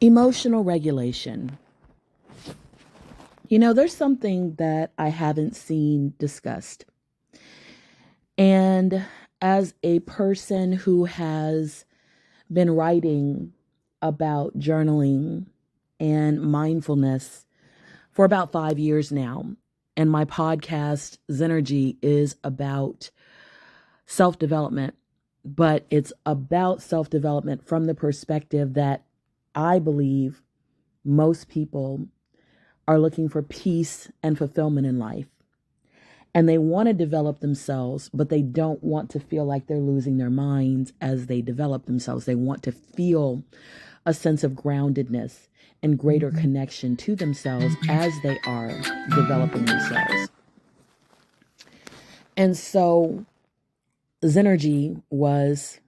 Emotional regulation. There's something that I haven't seen discussed. And as a person who has been writing about journaling and mindfulness for about 5 years now, and my podcast, Zennurgy, is about self-development, but it's about self-development from the perspective that I believe most people are looking for peace and fulfillment in life. And they want to develop themselves, but they don't want to feel like they're losing their minds as they develop themselves. They want to feel a sense of groundedness and greater connection to themselves as they are developing themselves. And so Zennurgy was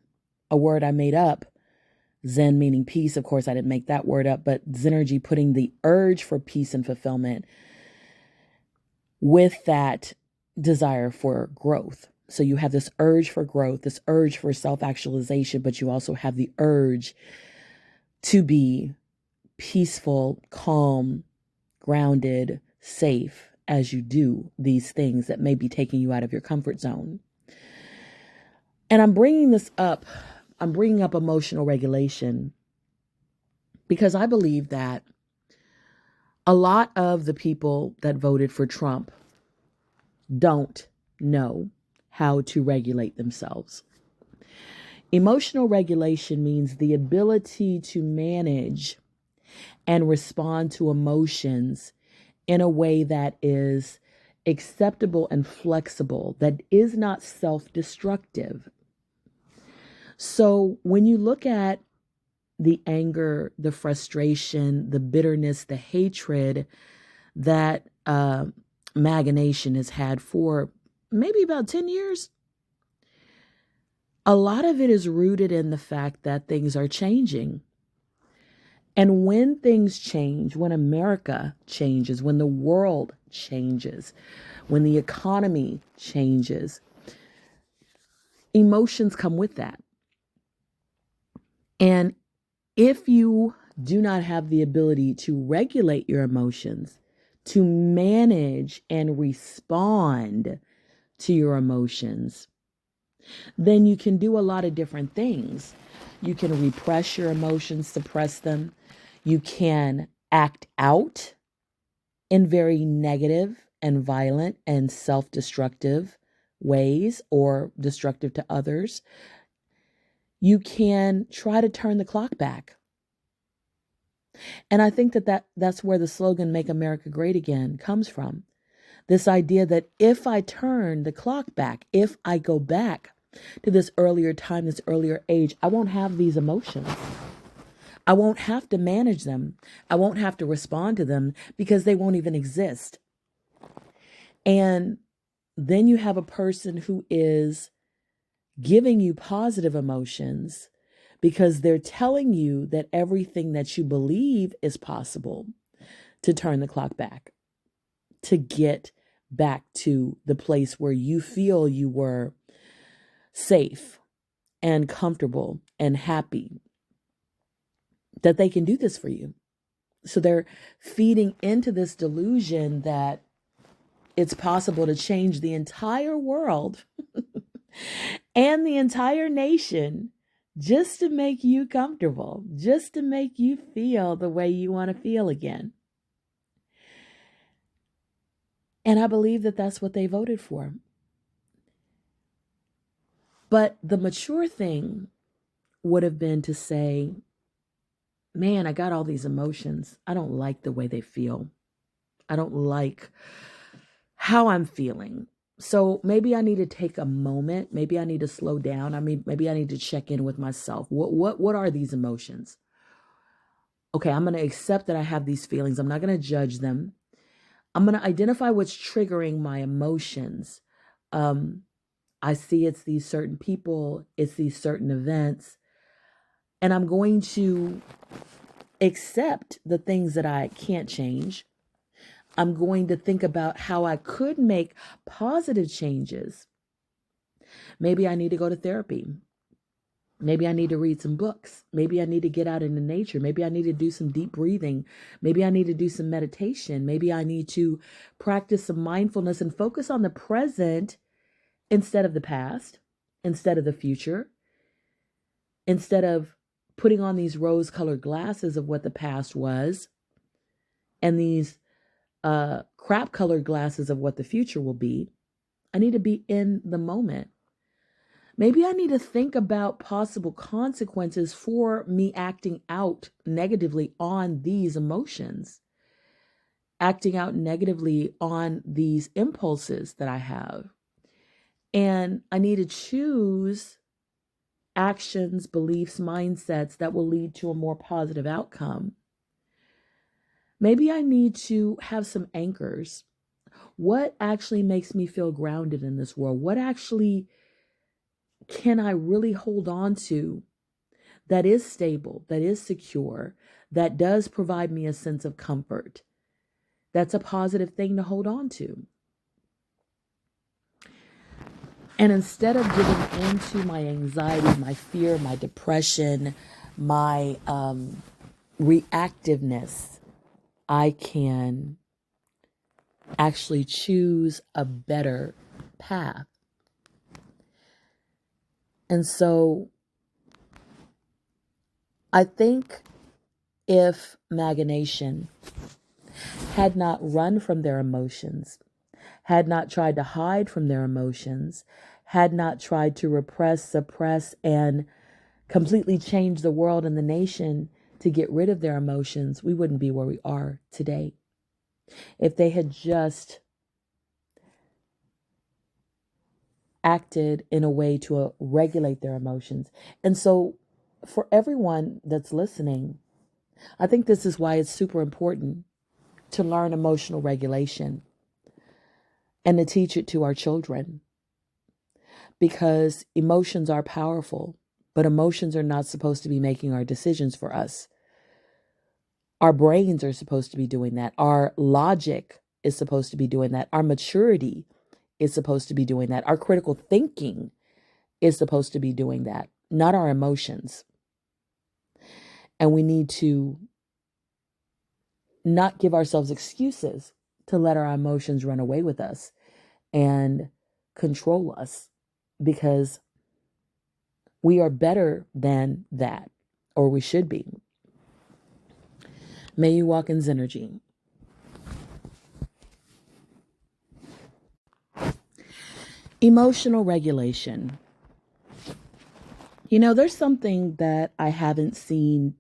a word I made up. Zen meaning peace. Of course, I didn't make that word up, but Zennurgy, putting the urge for peace and fulfillment with that desire for growth. So you have this urge for growth, this urge for self-actualization, but you also have the urge to be peaceful, calm, grounded, safe as you do these things that may be taking you out of your comfort zone. And I'm bringing up emotional regulation because I believe that a lot of the people that voted for Trump don't know how to regulate themselves. Emotional regulation means the ability to manage and respond to emotions in a way that is acceptable and flexible, that is not self-destructive. So when you look at the anger, the frustration, the bitterness, the hatred that MAGA Nation has had for maybe about 10 years, a lot of it is rooted in the fact that things are changing. And when things change, when America changes, when the world changes, when the economy changes, emotions come with that. And if you do not have the ability to regulate your emotions, to manage and respond to your emotions, then you can do a lot of different things. You can repress your emotions, suppress them. You can act out in very negative and violent and self-destructive ways or destructive to others. You can try to turn the clock back. And I think that's where the slogan, Make America Great Again, comes from. This idea that if I turn the clock back, if I go back to this earlier time, this earlier age, I won't have these emotions. I won't have to manage them. I won't have to respond to them because they won't even exist. And then you have a person who is giving you positive emotions because they're telling you that everything that you believe is possible to turn the clock back, to get back to the place where you feel you were safe and comfortable and happy, that they can do this for you. So they're feeding into this delusion that it's possible to change the entire world and the entire nation just to make you comfortable, just to make you feel the way you want to feel again. And I believe that that's what they voted for. But the mature thing would have been to say, man, I got all these emotions. I don't like the way they feel. I don't like how I'm feeling. So maybe I need to take a moment. Maybe I need to slow down. Maybe I need to check in with myself. What are these emotions? Okay, I'm going to accept that I have these feelings. I'm not going to judge them. I'm going to identify what's triggering my emotions. I see it's these certain people, it's these certain events, and I'm going to accept the things that I can't change. I'm going to think about how I could make positive changes. Maybe I need to go to therapy. Maybe I need to read some books. Maybe I need to get out into nature. Maybe I need to do some deep breathing. Maybe I need to do some meditation. Maybe I need to practice some mindfulness and focus on the present instead of the past, instead of the future, instead of putting on these rose-colored glasses of what the past was and these crap-colored glasses of what the future will be. I need to be in the moment. Maybe I need to think about possible consequences for me acting out negatively on these emotions, acting out negatively on these impulses that I have. And I need to choose actions, beliefs, mindsets that will lead to a more positive outcome. Maybe I need to have some anchors. What actually makes me feel grounded in this world? What actually can I really hold on to that is stable, that is secure, that does provide me a sense of comfort? That's a positive thing to hold on to. And instead of giving into my anxiety, my fear, my depression, my reactiveness, I can actually choose a better path. And so I think if MAGA Nation had not run from their emotions, had not tried to hide from their emotions, had not tried to repress, suppress, and completely change the world and the nation to get rid of their emotions, we wouldn't be where we are today. If they had just acted in a way to regulate their emotions. And so for everyone that's listening, I think this is why it's super important to learn emotional regulation and to teach it to our children. Because emotions are powerful, but emotions are not supposed to be making our decisions for us. Our brains are supposed to be doing that. Our logic is supposed to be doing that. Our maturity is supposed to be doing that. Our critical thinking is supposed to be doing that, not our emotions. And we need to not give ourselves excuses to let our emotions run away with us and control us, because we are better than that, or we should be. May you walk in Zennurgy. Emotional regulation. There's something that I haven't seen